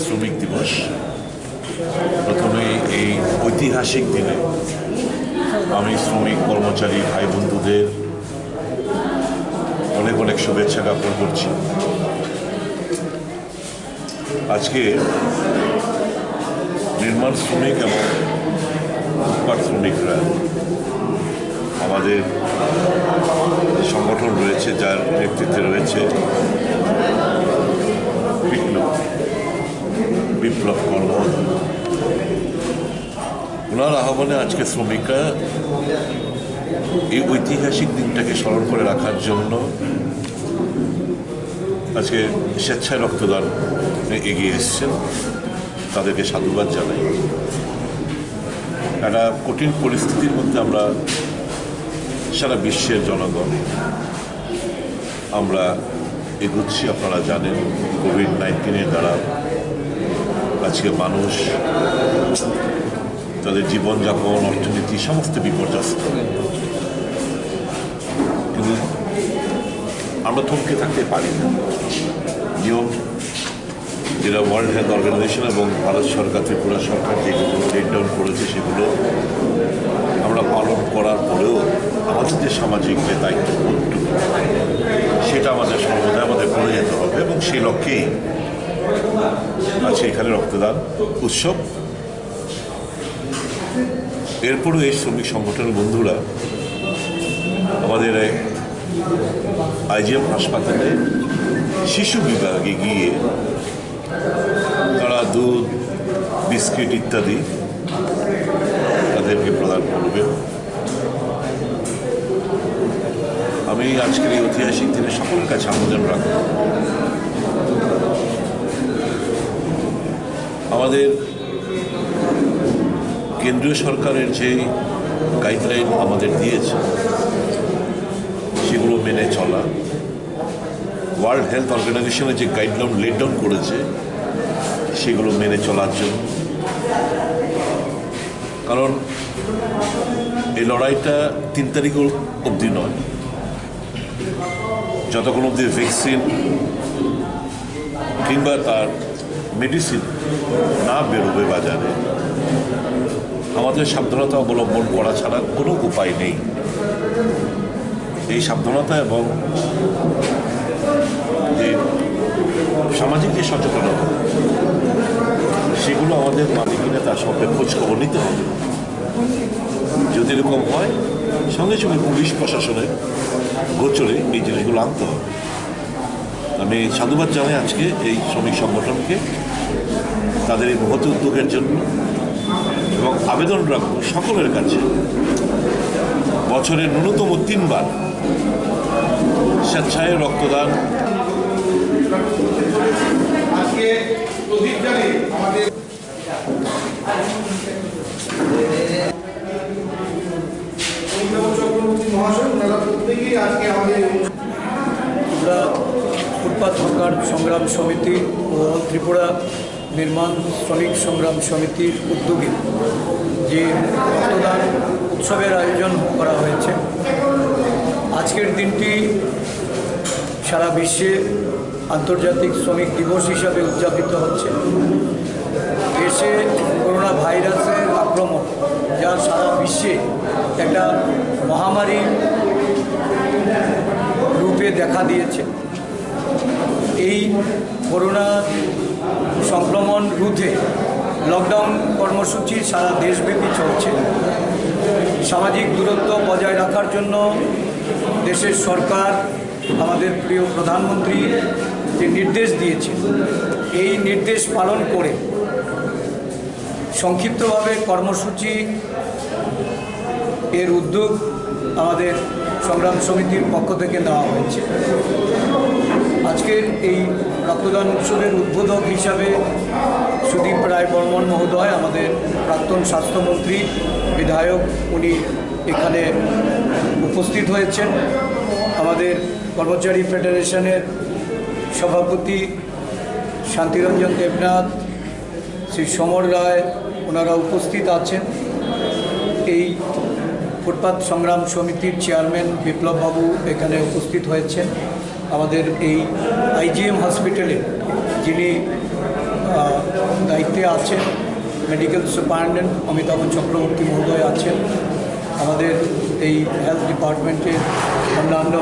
শ্রমিক দিবস। প্রথমে এই ঐতিহাসিক দিনে আমি শ্রমিক কর্মচারী ভাই বন্ধুদের অনেক অনেক শুভেচ্ছা জ্ঞাপন করছি। আজকে নির্মাণ শ্রমিক এবং ফুটপাত শ্রমিকরা আমাদের সংগঠন রয়েছে, যার নেতৃত্বে রয়েছে বিপ্লব কর্মদ, ওনার আহ্বানে আজকে শ্রমিকরা এই ঐতিহাসিক দিনটাকে স্মরণ করে রাখার জন্য আজকে স্বেচ্ছায় রক্তদান এগিয়ে এসছেন। তাদেরকে সাধুবাদ জানাই। একটা কঠিন পরিস্থিতির মধ্যে আমরা সারা বিশ্বের জনগণ আমরা এগুচ্ছি। আপনারা জানেন কোভিড-19 দ্বারা আজকে মানুষ তাদের জীবনযাপন, অর্থনীতি সমস্ত বিপর্যস্ত। কিন্তু আমরা থমকে থাকতে পারি না। নিয়ম যেটা ওয়ার্ল্ড হেলথ অর্গানাইজেশন এবং ভারত সরকার, ত্রিপুরা সরকার যেগুলো লেকডাউন করেছে সেগুলো আমরা পালন করার পরেও আমাদের যে সামাজিক যে দায়িত্ববোধটুকু সেটা আমাদের সর্বদা আমাদের করে যেতে হবে, এবং সেই লক্ষ্যেই আছে এখানে রক্তদান উৎসব। এরপরও এই শ্রমিক সংগঠনের বন্ধুরা আমাদের আইজিএম হাসপাতালে শিশু বিভাগে গিয়ে তারা দুধ, বিস্কিট ইত্যাদি তাদেরকে প্রদান করবে। আমি আজকের এই ঐতিহাসিক দিনে সকলের কাছে আবেদন রাখব, আমাদের কেন্দ্রীয় সরকারের যে গাইডলাইন আমাদের দিয়েছে সেগুলো মেনে চলা, ওয়ার্ল্ড হেলথ অর্গানাইজেশনের যে গাইডলাইন লেটডাউন করেছে সেগুলো মেনে চলার জন্য। কারণ এই লড়াইটা 3 তারিখ অবধি নয়, যতক্ষণ অবধি ভ্যাকসিন কিংবা তার মেডিসিন না বেরোবে বাজারে, আমাদের সাবধানতা অবলম্বন করা ছাড়া কোনো উপায় নেই। এই সাবধানতা এবং যে সামাজিক যে সচেতনতা সেগুলো আমাদের মানে কিনা তার সঙ্গে খোঁজখবর নিতে হবে। যদি এরকম হয় সঙ্গে সঙ্গে পুলিশ প্রশাসনের গোচরে এই জিনিসগুলো আনতে হবে। আমি সাধুবাদ জানাই আজকে এই শ্রমিক সংগঠনকে তাদের এই মহৎ উদ্যোগের জন্য, এবং আবেদন রাখবো সকলের কাছে বছরে ন্যূনতম 3 বার স্বেচ্ছায় রক্তদান। আমরা ফুটপাত হকার সংগ্রাম সমিতি ও ত্রিপুরা নির্মাণ শ্রমিক সংগ্রাম সমিতির উদ্যোগে যে রক্তদান উৎসবের আয়োজন করা হয়েছে, আজকের দিনটি সারা বিশ্বে আন্তর্জাতিক শ্রমিক দিবস হিসাবে উদযাপিত হচ্ছে। দেশে করোনা ভাইরাসের আক্রমণ যা সারা বিশ্বে একটা মহামারী রূপে দেখা দিয়েছে, এই করোনা সংক্রমণ রোধে লকডাউন কর্মসূচি সারা দেশব্যাপী চলছে। সামাজিক দূরত্ব বজায় রাখার জন্য দেশের সরকার, আমাদের প্রিয় প্রধানমন্ত্রী যে নির্দেশ দিয়েছে, এই নির্দেশ পালন করে সংক্ষিপ্তভাবে কর্মসূচি এর উদ্যোগ আমাদের সংগ্রাম সমিতির পক্ষ থেকে নেওয়া হয়েছে। আজকের এই রক্তদান উৎসবের উদ্বোধক হিসাবে সুদীপ রায় বর্মন মহোদয়, আমাদের প্রাক্তন স্বাস্থ্যমন্ত্রী, বিধায়ক, উনি এখানে উপস্থিত হয়েছেন। আমাদের কর্মচারী ফেডারেশনের সভাপতি শান্তিরঞ্জন দেবনাথ, শ্রী সমর রায়, ওনারা উপস্থিত আছেন। এই ফুটপাত সংগ্রাম সমিতির চেয়ারম্যান বিপ্লববাবু এখানে উপস্থিত হয়েছেন। আমাদের এই আইজিএম হসপিটালে যিনি দায়িত্বে আছেন, মেডিকেল সুপারিনটেন্ডেন্ট অমিতাভ চক্রবর্তী মহোদয় আছেন, আমাদের এই হেলথ ডিপার্টমেন্টের অন্যান্য